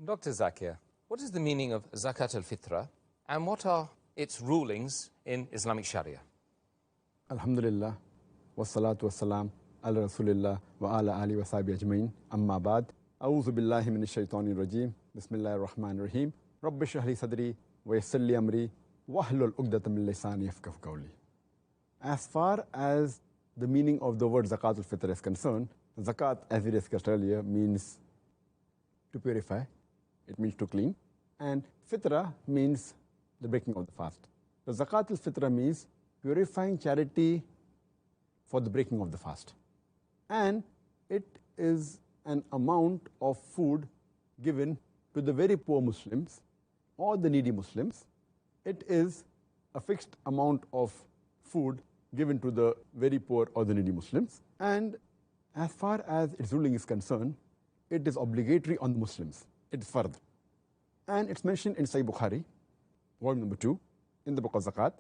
Dr. Zakir, what is the meaning of Zakat al-Fitrah and what are its rulings in Islamic Sharia? Alhamdulillah, wassalatu wassalam, ala rasulillah wa ala ali wa sahbihi ajmain, amma ba'd. A'udhu billahi minash shaitanir rajim, bismillahir rahmanir rahim, rabbi shrah li sadri wa yassir li amri, wahlul uqdatam min lisani yafqahu qawli. As far as the meaning of the word Zakat al-Fitr is concerned, Zakat, as we discussed earlier, means to purify, it means to clean, and Fitrah means the breaking of the fast. So Zakat al-Fitrah means purifying charity for the breaking of the fast. And it is an amount of food given to the very poor Muslims or the needy Muslims. It is a fixed amount of food given to the very poor or the needy Muslims. And as far as its ruling is concerned, it is obligatory on the Muslims. It is fard. And it's mentioned in Sahih Bukhari, volume number 2, in the book of Zakat,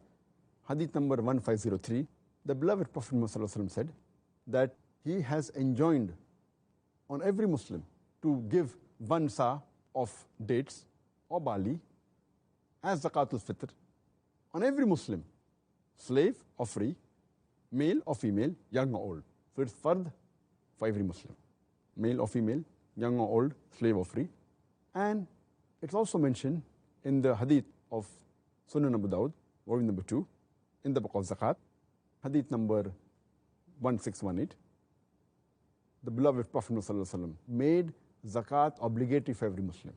hadith number 1503. The beloved Prophet Muhammad said that he has enjoined on every Muslim to give 1 sa of dates or barley as Zakat al-Fitr on every Muslim, slave or free, male or female, young or old. So it's fard for every Muslim, male or female, young or old, slave or free. And it's also mentioned in the hadith of Sunan Abu Dawud, volume number 2, in the book of Zakat, hadith number 1618. The beloved Prophet ﷺ made Zakat obligatory for every Muslim.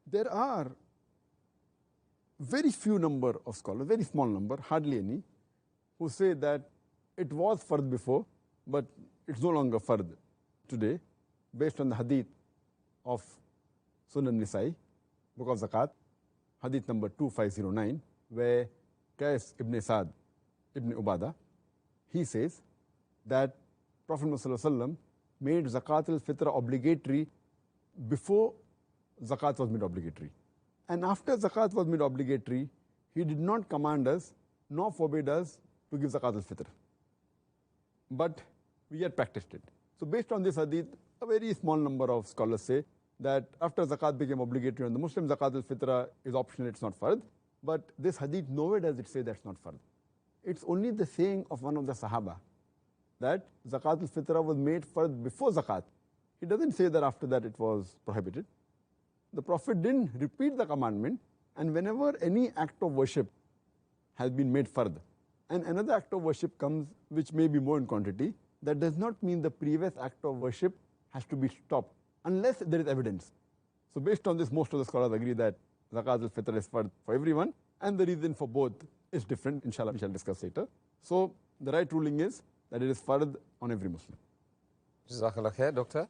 There are very few number of scholars, very small number, hardly any, who say that it was fard before, but it's no longer fard today, based on the hadith of Sunan Nisa'i, book of Zakat, hadith number 2509, where Qais ibn Sa'd ibn Ubadah, he says that Prophet ﷺ made Zakat al-Fitr obligatory before Zakat was made obligatory. And after Zakat was made obligatory, he did not command us nor forbid us to give Zakat al-Fitr. But we had practiced it. So based on this hadith, a very small number of scholars say that after Zakat became obligatory on the Muslim, Zakat al-Fitr is optional, it's not fard. But this hadith nowhere does it say that's not fard. It's only the saying of one of the Sahaba that Zakat al-Fitr was made fard before Zakat. He doesn't say that after that it was prohibited. The Prophet didn't repeat the commandment, and whenever any act of worship has been made fard, and another act of worship comes which may be more in quantity, that does not mean the previous act of worship has to be stopped, unless there is evidence. So based on this, most of the scholars agree that Zakat al-Fitr is fard for everyone, and the reason for both is different. Inshallah, we shall discuss later. So the right ruling is that it is fard on every Muslim. Jazakallah khair, Doctor.